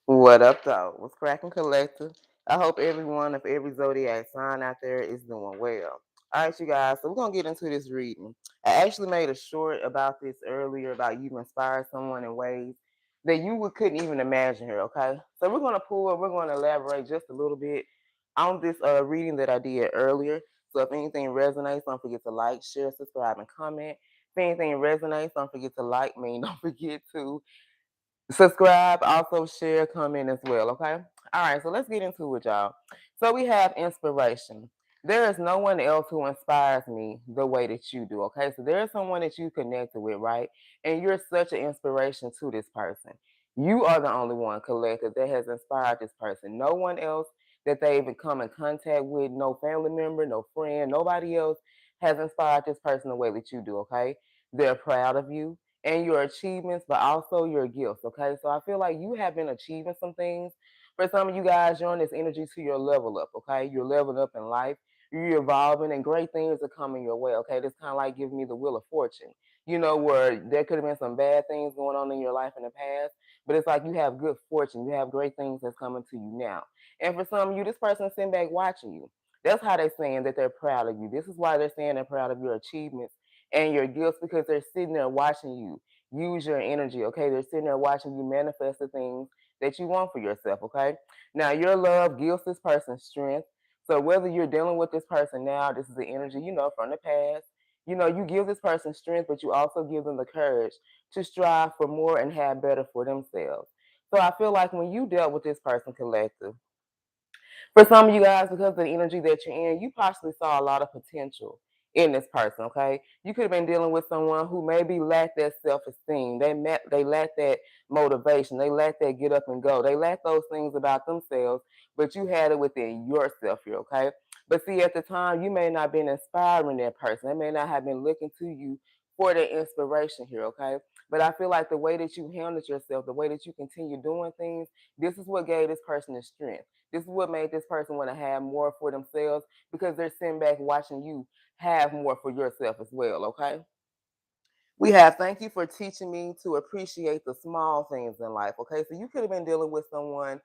What up, though? What's cracking, collective? I hope everyone of every zodiac sign out there is doing well. All right, you guys. So we're gonna get into this reading. I actually made a short about this earlier about you inspire someone in ways that couldn't even imagine here. Okay, so we're gonna pull. We're gonna elaborate just a little bit on this reading that I did earlier. So if anything resonates, don't forget to like, share, subscribe, and comment. If anything resonates, don't forget to like me. Don't forget to subscribe, also share, comment as well, okay? All right, so let's get into it, y'all. So we have inspiration. There is no one else who inspires me the way that you do, okay? So there is someone that you connected with, right? And you're such an inspiration to this person. You are the only one collective that has inspired this person. No one else that they even come in contact with, no family member, no friend, nobody else has inspired this person the way that you do, okay? They're proud of you and your achievements, but also your gifts. Okay. So I feel like you have been achieving some things. For some of you guys, you're on this energy to your level up. Okay. You're leveling up in life. You're evolving and great things are coming your way. Okay. This kind of like giving me the wheel of fortune, where there could have been some bad things going on in your life in the past, but it's like you have good fortune. You have great things that's coming to you now. And for some of you, this person is sitting back watching you. That's how they're saying that they're proud of you. This is why they're saying they're proud of your achievements and your gifts because they're sitting there watching you use your energy, okay? They're sitting there watching you manifest the things that you want for yourself, okay? Now, your love gives this person strength. So, whether you're dealing with this person now, this is the energy, from the past, you give this person strength, but you also give them the courage to strive for more and have better for themselves. So, I feel like when you dealt with this person collective, for some of you guys, because of the energy that you're in, you possibly saw a lot of potential in this person, okay? You could have been dealing with someone who maybe lacked that self-esteem. They lack that motivation. They lack that get up and go. They lack those things about themselves, but you had it within yourself here, okay? But see, at the time, you may not have been inspiring that person. They may not have been looking to you for their inspiration here, okay? But I feel like the way that you handled yourself, the way that you continue doing things, this is what gave this person the strength. This is what made this person want to have more for themselves because they're sitting back watching you have more for yourself as well, okay? We have thank you for teaching me to appreciate the small things in life. Okay, so you could have been dealing with someone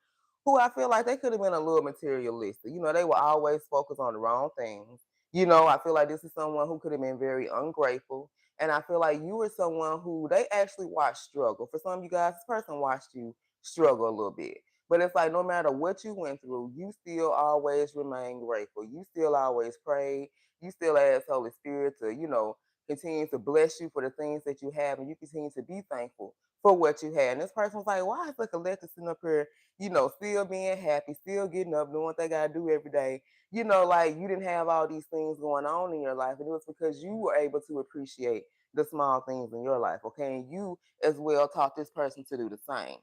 who I feel like they could have been a little materialistic. They will always focus on the wrong things. I feel like this is someone who could have been very ungrateful. And I feel like you were someone who they actually watched struggle. For some of you guys, this person watched you struggle a little bit. But it's like no matter what you went through, you still always remain grateful. You still always pray. You still ask Holy Spirit to, continue to bless you for the things that you have, and you continue to be thankful for what you had. And this person was like, why is the collective sitting up here, still being happy, still getting up, doing what they got to do every day? Like you didn't have all these things going on in your life, and it was because you were able to appreciate the small things in your life, okay? And you as well taught this person to do the same.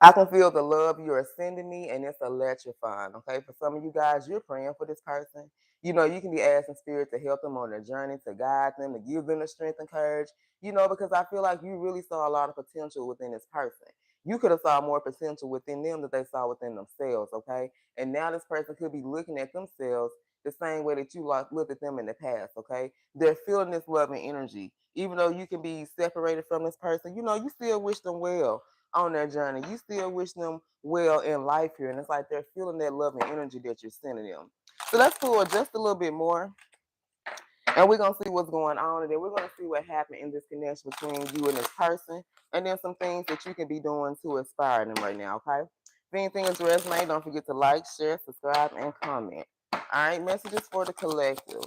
I can feel the love you're sending me, and it's electrifying. Okay, for some of you guys, you're praying for this person. You can be asking Spirit to help them on their journey, to guide them, to give them the strength and courage. Because I feel like you really saw a lot of potential within this person. You could have saw more potential within them that they saw within themselves. Okay, and now this person could be looking at themselves the same way that you looked at them in the past. Okay, they're feeling this love and energy. Even though you can be separated from this person, you still wish them well on their journey. You still wish them well in life here. And it's like they're feeling that love and energy that you're sending them. So let's pull just a little bit more. And we're going to see what's going on. And then we're going to see what happened in this connection between you and this person. And then some things that you can be doing to inspire them right now, okay? If anything is resonating, don't forget to like, share, subscribe, and comment. All right, messages for the collective.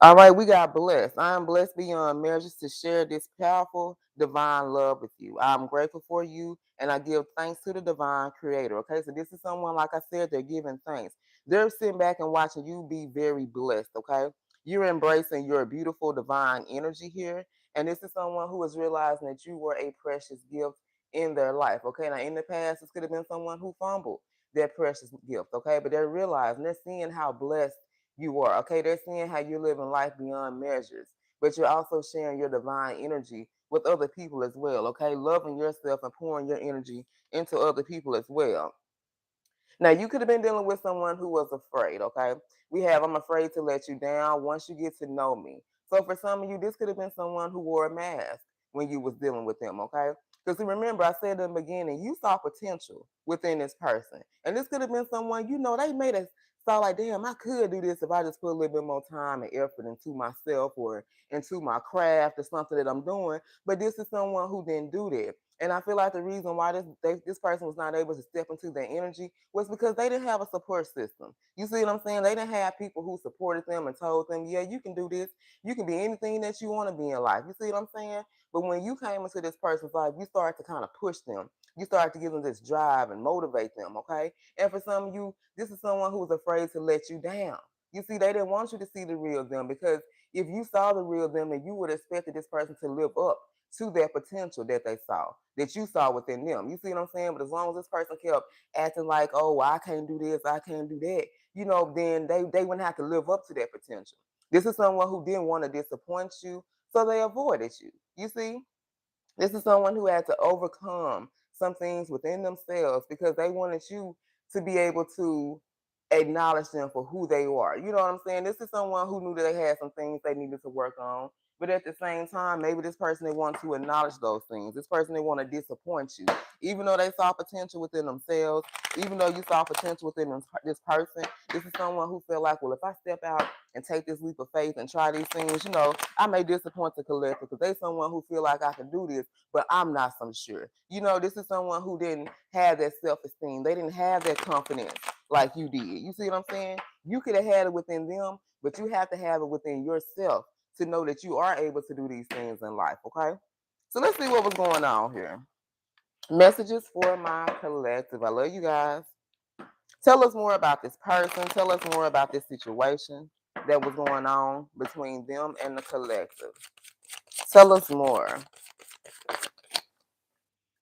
All right, we got blessed. I am blessed beyond measures to share this powerful divine love with you. I'm grateful for you and I give thanks to the divine creator. Okay, so this is someone, like I said, they're giving thanks. They're sitting back and watching you be very blessed. Okay, you're embracing your beautiful divine energy here. And this is someone who is realizing that you were a precious gift in their life. Okay, now in the past, this could have been someone who fumbled their precious gift. Okay, but they're realizing, they're seeing how blessed you are. Okay, they're seeing how you're living life beyond measures, but you're also sharing your divine energy with other people as well. Okay, loving yourself and pouring your energy into other people as well. Now, you could have been dealing with someone who was afraid. Okay, we have I'm afraid to let you down once you get to know me. So for some of you, this could have been someone who wore a mask when you was dealing with them. Okay, Because remember, I said in the beginning, you saw potential within this person. And this could have been someone, they made us saw like, damn, I could do this if I just put a little bit more time and effort into myself or into my craft or something that I'm doing. But this is someone who didn't do that. And I feel like the reason why this person was not able to step into their energy was because they didn't have a support system. You see what I'm saying? They didn't have people who supported them and told them, yeah, you can do this. You can be anything that you want to be in life. You see what I'm saying? But when you came into this person's life, you started to kind of push them. You started to give them this drive and motivate them, okay? And for some of you, this is someone who was afraid to let you down. You see, they didn't want you to see the real them because if you saw the real them, then you would have expected this person to live up to their potential that they saw, that you saw within them. You see what I'm saying? But as long as this person kept acting like, oh, well, I can't do this, I can't do that, then they wouldn't have to live up to that potential. This is someone who didn't want to disappoint you, so they avoided you. You see? This is someone who had to overcome some things within themselves because they wanted you to be able to acknowledge them for who they are. You know what I'm saying? This is someone who knew that they had some things they needed to work on. But at the same time, maybe this person they want to acknowledge those things. This person they want to disappoint you. Even though they saw potential within themselves, even though you saw potential within this person, this is someone who felt like, well, if I step out and take this leap of faith and try these things, I may disappoint the collective because they someone who feel like I can do this, but I'm not so sure. This is someone who didn't have that self-esteem. They didn't have that confidence like you did. You see what I'm saying? You could have had it within them, but you have to have it within yourself to know that you are able to do these things in life, okay? So let's see what was going on here. Messages for my collective. I love you guys. Tell us more about this person. Tell us more about this situation that was going on between them and the collective. Tell us more.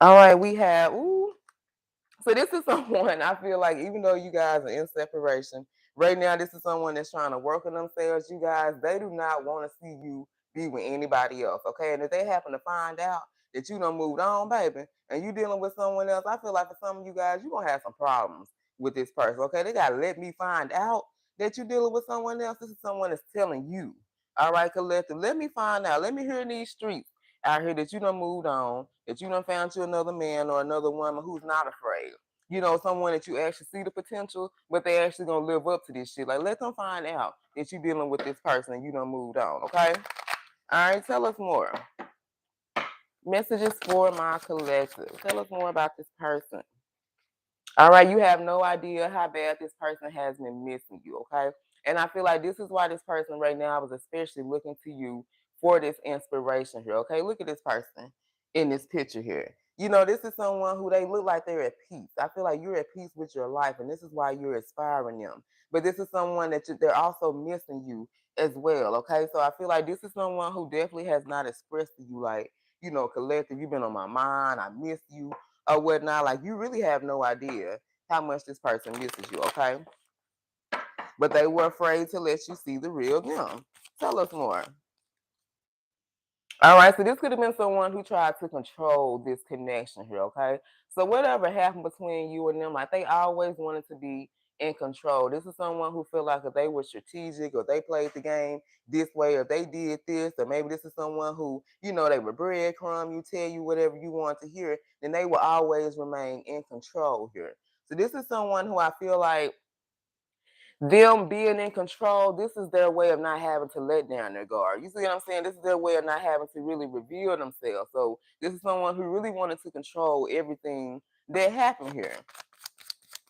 All right, we have, so this is someone I feel like even though you guys are in separation, right now this is someone that's trying to work on themselves. You guys, they do not want to see you be with anybody else, okay? And if they happen to find out that you done moved on, baby, and you dealing with someone else, I feel like for some of you guys, you're going to have some problems with this person, okay? They got to let me find out that you're dealing with someone else. This is someone that's telling you, all right, collective, let me find out. Let me hear in these streets out here that you done moved on, that you done found you another man or another woman who's not afraid. Someone that you actually see the potential, but they actually gonna live up to this shit. Like, let them find out that you dealing with this person and you done moved on, okay? All right, tell us more. Messages for my collective. Tell us more about this person. All right, you have no idea how bad this person has been missing you, okay? And I feel like this is why this person right now was especially looking to you for this inspiration here, okay? Look at this person in this picture here. This is someone who they look like they're at peace. I feel like you're at peace with your life, and this is why you're inspiring them. But this is someone that they're also missing you as well, okay? So I feel like this is someone who definitely has not expressed to you, like, collective, you've been on my mind, I miss you, or whatnot. Like, you really have no idea how much this person misses you, okay? But they were afraid to let you see the real them. Tell us more. All right, so this could have been someone who tried to control this connection here, okay? So whatever happened between you and them, like they always wanted to be in control. This is someone who felt like if they were strategic or they played the game this way or they did this, or maybe this is someone who, they were breadcrumb, you tell you whatever you want to hear, then they will always remain in control here. So this is someone who I feel like them being in control, this is their way of not having to let down their guard. You see what I'm saying? This is their way of not having to really reveal themselves. So this is someone who really wanted to control everything that happened here.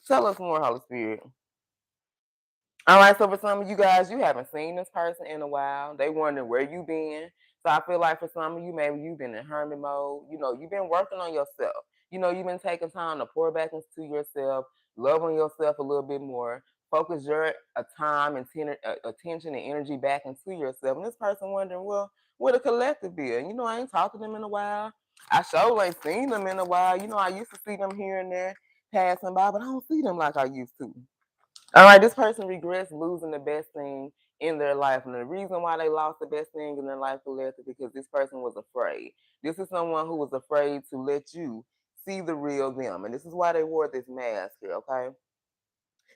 Tell us more, Holy Spirit. All right, so for some of you guys, you haven't seen this person in a while. They wondering where you been. So I feel like for some of you, maybe you've been in hermit mode. You've been working on yourself. You've been taking time to pour back into yourself, love on yourself a little bit more, focus your time and attention and energy back into yourself. And this person wondering, well, where the collective be? And I ain't talked to them in a while. I sure ain't seen them in a while. I used to see them here and there passing by, but I don't see them like I used to. All right, this person regrets losing the best thing in their life. And the reason why they lost the best thing in their life is because this person was afraid. This is someone who was afraid to let you see the real them. And this is why they wore this mask here, okay?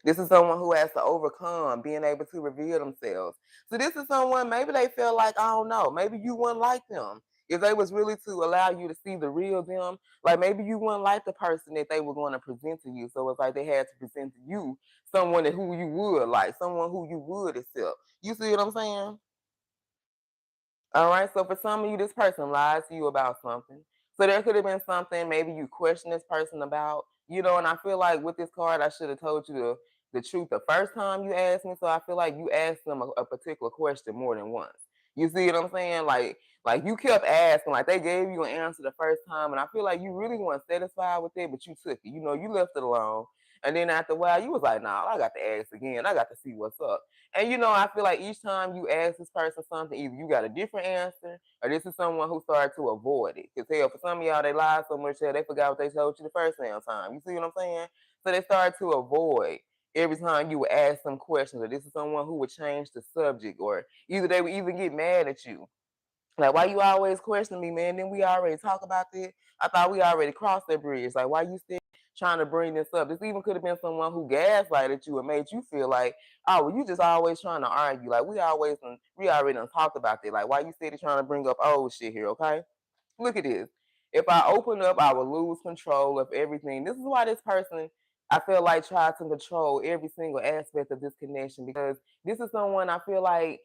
This is someone who has to overcome being able to reveal themselves. So this is someone, maybe they feel like, I don't know, maybe you wouldn't like them If they was really to allow you to see the real them, like maybe you wouldn't like the person that they were going to present to you. So it's like they had to present to you someone who you would like, someone who you would accept. You see what I'm saying? All right. So for some of you, this person lied to you about something. So there could have been something maybe you question this person about, and I feel like with this card, I should have told you the truth the first time you asked me. So I feel like you asked them a particular question more than once. You see what I'm saying? Like you kept asking, like they gave you an answer the first time, and I feel like you really weren't satisfied with it, but you took it. You left it alone. And then after a while, you was like, nah, I got to ask again. I got to see what's up. And I feel like each time you ask this person something, either you got a different answer or this is someone who started to avoid it. Because hell, for some of y'all, they lied so much that they forgot what they told you the first damn time. You see what I'm saying? So they started to avoid every time you would ask them questions, or this is someone who would change the subject, or either they would even get mad at you. Like, why you always question me, man? Then we already talk about this. I thought we already crossed that bridge. Like, why you still trying to bring this up? This even could have been someone who gaslighted you and made you feel like, oh, well, you just always trying to argue. Like, we already done talked about this. Like, why you steady trying to bring up old shit here, okay? Look at this. If I open up, I will lose control of everything. This is why this person, I feel like, tried to control every single aspect of this connection, because this is someone I feel like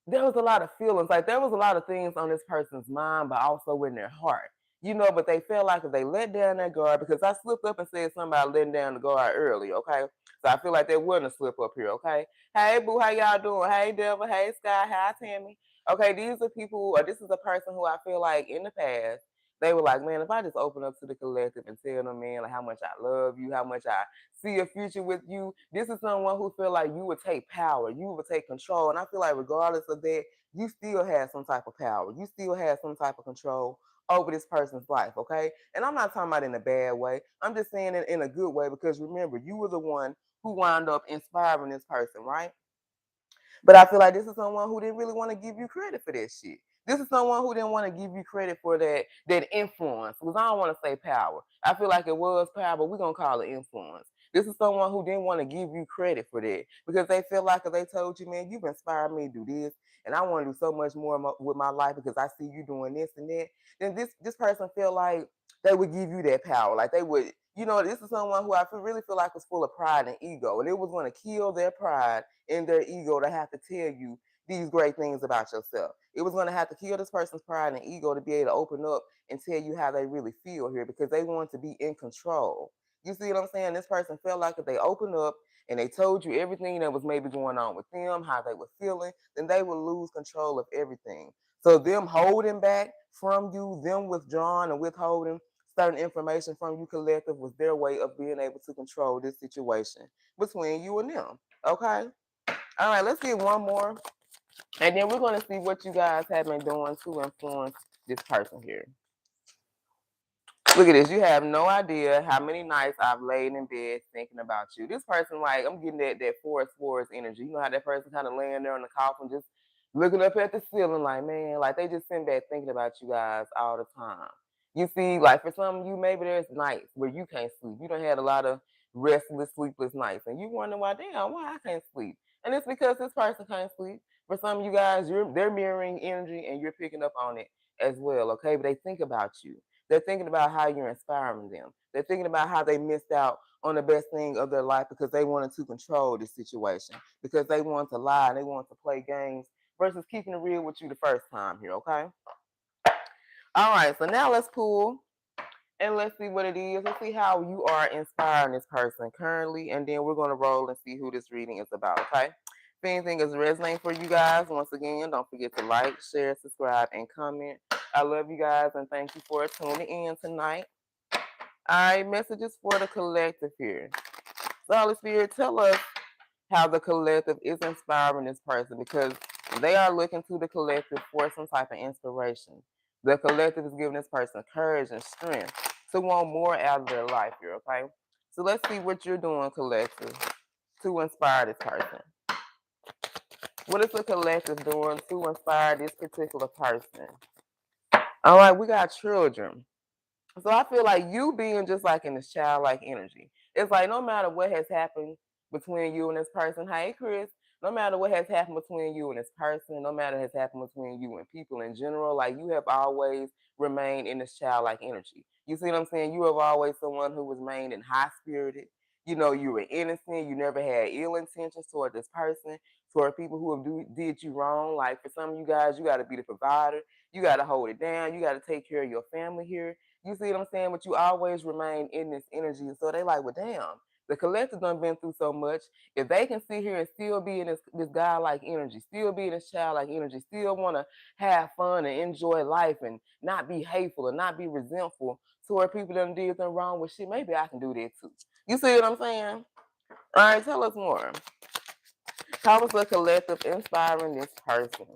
there was a lot of feelings. Like there was a lot of things on this person's mind, but also in their heart. But they felt like if they let down their guard, because I slipped up and said something about letting down the guard earlier, okay? So I feel like there wasn't a slip up here, okay? Hey, boo, how y'all doing? Hey, Devil. Hey, Sky. Hi, Tammy. Okay, these are people, or this is a person who I feel like in the past, they were like, man, if I just open up to the collective and tell them, man, like how much I love you, how much I see a future with you, this is someone who feel like you would take power, you would take control. And I feel like regardless of that, you still have some type of power. You still have some type of control over this person's life, okay? And I'm not talking about in a bad way. I'm just saying it in a good way, because remember, you were the one who wound up inspiring this person, right? But I feel like this is someone who didn't really want to give you credit for that shit. This is someone who didn't want to give you credit for that influence. Because I don't want to say power. I feel like it was power, but we're gonna call it influence. This is someone who didn't want to give you credit for that, because they feel like if they told you, man, you've inspired me to do this, and I want to do so much more with my life because I see you doing this and that. Then this person feel like they would give you that power. Like they would, this is someone who really feel like was full of pride and ego, and it was going to kill their pride in their ego to have to tell you these great things about yourself. It was going to have to kill this person's pride and ego to be able to open up and tell you how they really feel here, because they want to be in control. You see what I'm saying? This person felt like if they opened up and they told you everything that was maybe going on with them, how they were feeling, then they would lose control of everything. So them holding back from you, them withdrawing and withholding certain information from you collective, was their way of being able to control this situation between you and them. Okay? All right, let's get one more. And then we're going to see what you guys have been doing to influence this person here. Look at this. You have no idea how many nights I've laid in bed thinking about you. This person, like, I'm getting that Forest energy. You know how that person kind of laying there on the coffin, just looking up at the ceiling, like, man, like they just sitting back thinking about you guys all the time. You see, like for some of you, maybe there's nights where you can't sleep. You done had a lot of restless, sleepless nights, and you wonder why, damn, why I can't sleep. And it's because this person can't sleep. For some of you guys, they're mirroring energy and you're picking up on it as well, okay? But they think about you. They're thinking about how you're inspiring them. They're thinking about how they missed out on the best thing of their life because they wanted to control the situation, because they wanted to lie and they wanted to play games versus keeping it real with you the first time here, okay? All right, so now let's pull and let's see what it is. Let's see how you are inspiring this person currently, and then we're going to roll and see who this reading is about, okay? If anything is resonating for you guys, once again, don't forget to like, share, subscribe, and comment. I love you guys, and thank you for tuning in tonight. All right, messages for the collective here. So, Holy Spirit, tell us how the collective is inspiring this person, because they are looking to the collective for some type of inspiration. The collective is giving this person courage and strength to want more out of their life here, okay? So let's see what you're doing, collective, to inspire this person. What is the collective doing to inspire this particular person? All right, we got children. So I feel like you being just like in this childlike energy. It's like no matter what has happened between you and this person, hey Chris, no matter what has happened between you and this person, no matter what has happened between you and people in general, like you have always remained in this childlike energy. You see what I'm saying? You have always someone who was remained in high spirited. You know, you were innocent. You never had ill intentions toward this person, toward people who have did you wrong. Like for some of you guys, you got to be the provider. You got to hold it down. You got to take care of your family here. You see what I'm saying? But you always remain in this energy. So they like, well, damn, the collective done been through so much. If they can sit here and still be in this godlike energy, still be in this childlike energy, still want to have fun and enjoy life and not be hateful and not be resentful toward people that did something wrong with shit, maybe I can do that too. You see what I'm saying? All right, tell us more. How was the collective inspiring this person?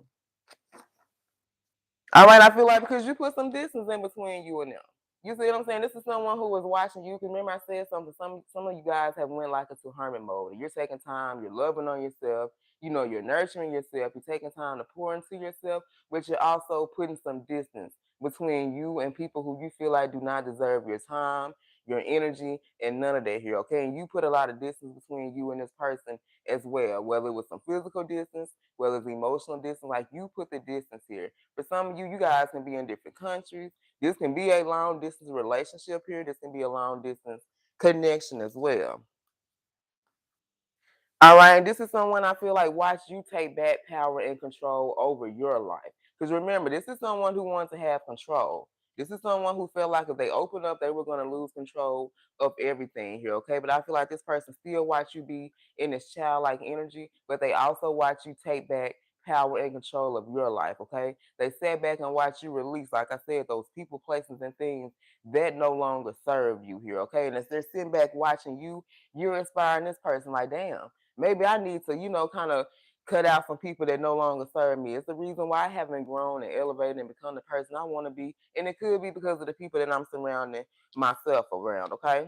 All right, I feel like because you put some distance in between you and them. You see what I'm saying? This is someone who was watching you. Because remember, I said something. Some of you guys have went like into hermit mode. You're taking time. You're loving on yourself. You know, you're nurturing yourself. You're taking time to pour into yourself, but you're also putting some distance between you and people who you feel like do not deserve your time, your energy, and none of that here. Okay, and you put a lot of distance between you and this person as well. Whether it was some physical distance, whether it's emotional distance, like you put the distance here. For some of you, you guys can be in different countries. This can be a long distance relationship here. This can be a long distance connection as well. All right, and this is someone I feel like watch you take back power and control over your life. Because remember, this is someone who wants to have control. This is someone who felt like if they open up, they were going to lose control of everything here, okay? But I feel like this person still watch you be in this childlike energy, but they also watch you take back power and control of your life, okay? They sat back and watch you release, like I said, those people, places, and things that no longer serve you here, okay? And as they're sitting back watching you, you're inspiring this person like, damn, maybe I need to, kind of cut out some people that no longer serve me. It's the reason why I haven't grown and elevated and become the person I want to be. And it could be because of the people that I'm surrounding myself around, okay?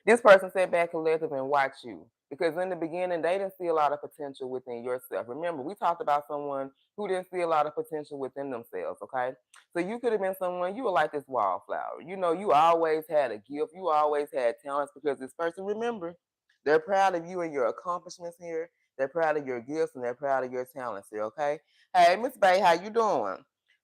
This person sat back collective and watched you. Because in the beginning, they didn't see a lot of potential within yourself. Remember, we talked about someone who didn't see a lot of potential within themselves, okay? So you could have been someone, you were like this wildflower. You know, you always had a gift, you always had talents because this person, remember, they're proud of you and your accomplishments here. They're proud of your gifts and they're proud of your talents here, okay? Hey, Miss Bay, how you doing?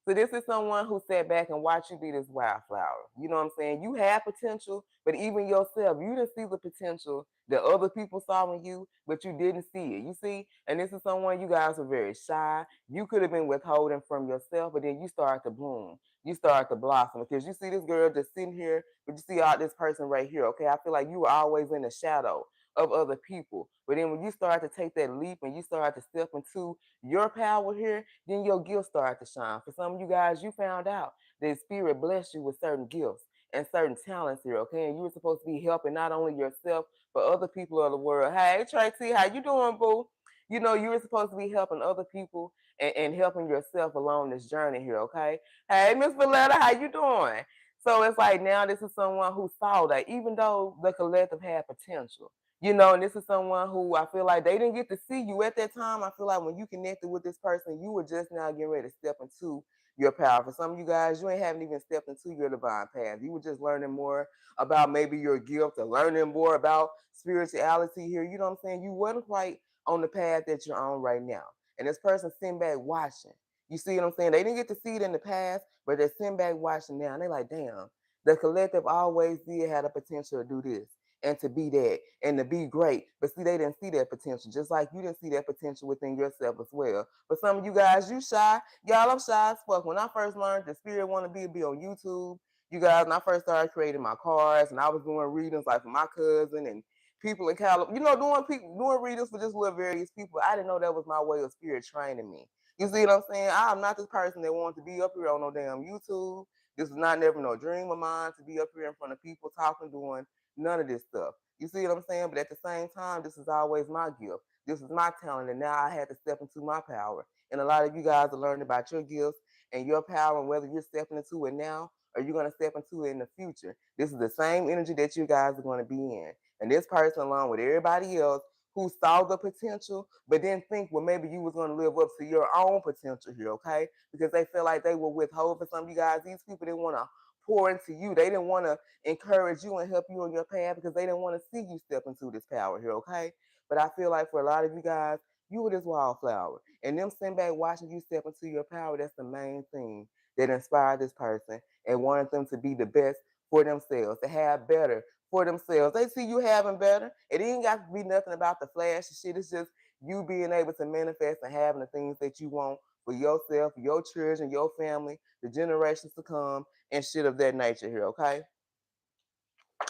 So this is someone who sat back and watched you be this wildflower. You know what I'm saying? You have potential, but even yourself, you didn't see the potential that other people saw in you, but you didn't see it. You see? And this is someone you guys were very shy. You could have been withholding from yourself, but then you start to bloom. You start to blossom because you see this girl just sitting here, but you see all this person right here. Okay, I feel like you were always in the shadow of other people. But then when you start to take that leap and you start to step into your power here, then your gifts start to shine. For some of you guys, you found out that Spirit blessed you with certain gifts and certain talents here, okay? And you were supposed to be helping not only yourself, but other people of the world. Hey, Tracy, how you doing, boo? You know, you were supposed to be helping other people and helping yourself along this journey here, okay? Hey, Miss Valletta, how you doing? So it's like now this is someone who saw that even though the collective had potential, and this is someone who I feel like they didn't get to see you at that time. I feel like when you connected with this person, you were just now getting ready to step into your power. For some of you guys, you ain't haven't even stepped into your divine path. You were just learning more about maybe your gift or learning more about spirituality here. You know what I'm saying? You wasn't quite on the path that you're on right now. And this person sitting back watching. You see what I'm saying? They didn't get to see it in the past, but they're sitting back watching now. And they're like, damn, the collective always did have the potential to do this and to be that and to be great. But see, they didn't see that potential, just like you didn't see that potential within yourself as well. But some of you guys, you shy. Y'all, I'm shy as fuck. When I first learned the spirit want to be on YouTube, you guys, when I first started creating my cards and I was doing readings like for my cousin and people in California, doing readings for just little various people. I didn't know that was my way of spirit training me. You see what I'm saying? I'm not this person that wants to be up here on no damn YouTube. This is not never no dream of mine to be up here in front of people talking, doing none of this stuff. You see what I'm saying? But at the same time, this is always my gift. This is my talent, and now I had to step into my power. And a lot of you guys are learning about your gifts and your power, and whether you're stepping into it now or you're going to step into it in the future. This is the same energy that you guys are going to be in. And this person, along with everybody else who saw the potential, but didn't think, well, maybe you was going to live up to your own potential here, okay? Because they feel like they will withhold for some of you guys. These people didn't want to pour into you. They didn't want to encourage you and help you on your path because they didn't want to see you step into this power here, okay? But I feel like for a lot of you guys, You were this wildflower. And them sitting back watching you step into your power, that's the main thing that inspired this person and wanted them to be the best for themselves, to have better for themselves. They see you having better. It ain't got to be nothing about the flash and shit. It's just you being able to manifest and having the things that you want for yourself, your children, your family, the generations to come, and shit of that nature here, okay?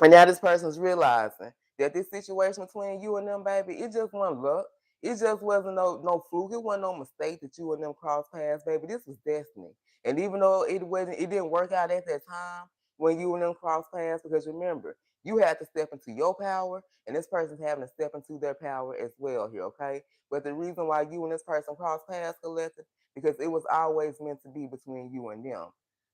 And now this person's realizing that this situation between you and them, baby, it just wasn't luck. It just wasn't no fluke. It wasn't no mistake that you and them crossed paths, baby. This was destiny. And even though it didn't work out at that time when you and them crossed paths, because remember, you had to step into your power, and this person's having to step into their power as well here, okay? But the reason why you and this person crossed paths, collective, because it was always meant to be between you and them.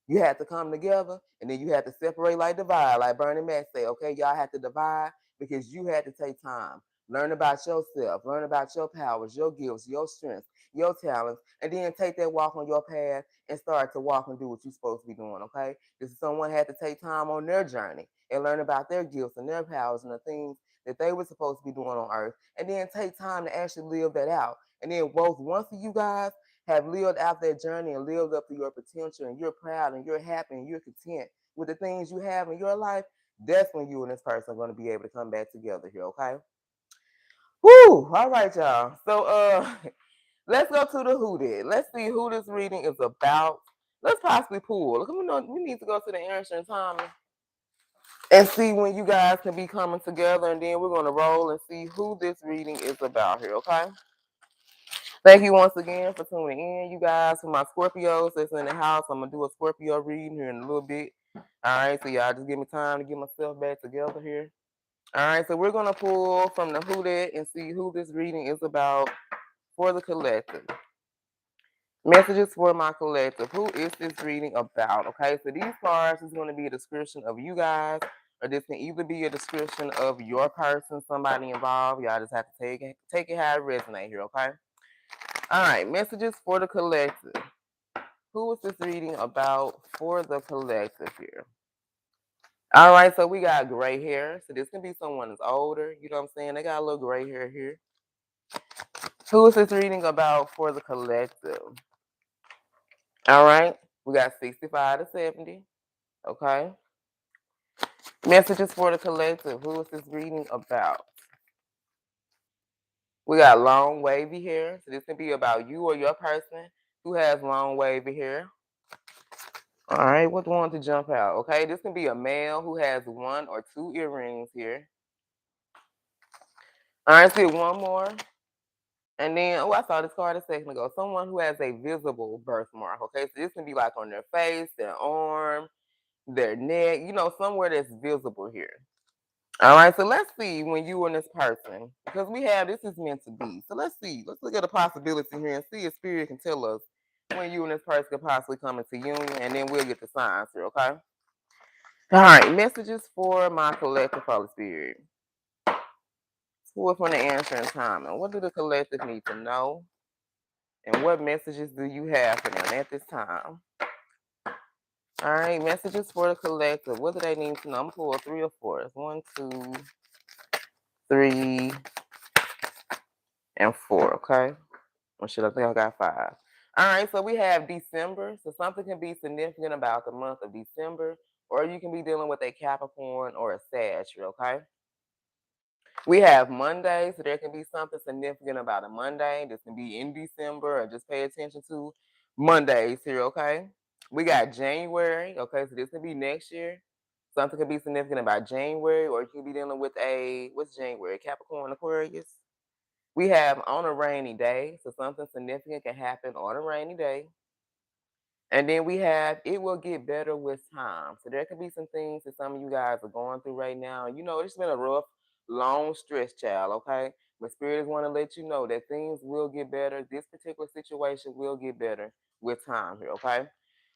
You had to come together and then you had to separate like divide, like Bernie Mac say, okay, y'all had to divide because you had to take time. Learn about yourself, learn about your powers, your gifts, your strengths, your talents, and then take that walk on your path and start to walk and do what you're supposed to be doing, okay? This is someone had to take time on their journey and learn about their gifts and their powers and the things that they were supposed to be doing on earth, and then take time to actually live that out. And then both once you guys have lived out that journey and lived up to your potential and you're proud and you're happy and you're content with the things you have in your life, that's when you and this person are going to be able to come back together here, okay? Woo! All right, y'all. So let's go to the who did. Let's see who this reading is about. Let's possibly pull. Look, we need to go to the answer time and see when you guys can be coming together, and then we're going to roll and see who this reading is about here, okay? Thank you once again for tuning in, you guys. For my Scorpios that's in the house, I'm going to do a Scorpio reading here in a little bit. All right, so y'all just give me time to get myself back together here. All right, so we're going to pull from the Who Dat and see who this reading is about for the collective. Messages for my collective. Who is this reading about? Okay, so these cards is going to be a description of you guys, or this can either be a description of your person, somebody involved. Y'all just have to take it how it resonates here, okay? All right, messages for the collective. Who is this reading about for the collective here? All right, so we got gray hair. So this can be someone that's older. You know what I'm saying? They got a little gray hair here. Who is this reading about for the collective? All right, we got 65 to 70. Okay. Messages for the collective. Who is this reading about? We got long wavy hair. So this can be about you or your person who has long wavy hair. All right, what's one to jump out? Okay, this can be a male who has 1 or 2 earrings here. All right, see one more. And then, I saw this card a second ago. Someone who has a visible birthmark. Okay, so this can be like on their face, their arm, their neck, somewhere that's visible here. All right, so let's see when you and this person, because this is meant to be. So let's see. Let's look at a possibility here and see if Spirit can tell us when you and this person could possibly come into union, and then we'll get the signs here, okay? All right, messages for my collective Holy Spirit. Who is from the answering time, and what do the collective need to know? And what messages do you have for them at this time? All right, messages for the collective. What do they need to know? I'm going to pull 3 or 4. It's 1, 2, 3, and 4, okay? Or should I think I got 5? All right, so we have December. So something can be significant about the month of December, or you can be dealing with a Capricorn or a Sag, okay? We have Monday, so there can be something significant about a Monday. This can be in December, or just pay attention to Mondays here, okay? We got January, okay, so this can be next year. Something can be significant about January, or you can be dealing with what's January? Capricorn, Aquarius. We have on a rainy day, so something significant can happen on a rainy day. And then we have it will get better with time. So there could be some things that some of you guys are going through right now. It's been a rough, long stretch, child, okay? But spirits want to let you know that things will get better. This particular situation will get better with time here, okay?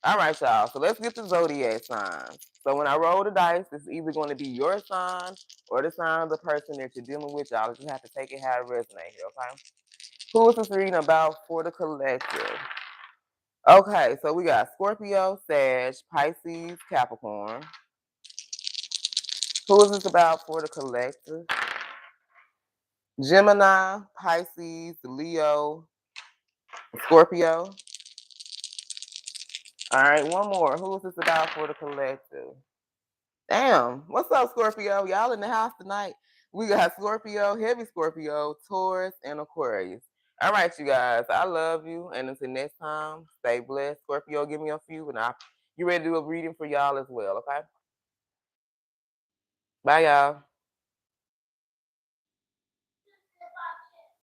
All right, y'all. So let's get the zodiac signs. So when I roll the dice, it's either going to be your sign or the sign of the person that you're dealing with. Y'all just have to take it how it resonates here, okay? Who is this reading about for the collective? Okay, so we got Scorpio, Sag, Pisces, Capricorn. Who is this about for the collective? Gemini, Pisces, Leo, Scorpio. All right, one more. Who is this about for the collective? Damn. What's up, Scorpio? Y'all in the house tonight. We got Scorpio, heavy Scorpio, Taurus, and Aquarius. All right, you guys. I love you. And until next time, stay blessed. Scorpio, give me a few, and you ready to do a reading for y'all as well, okay? Bye, y'all.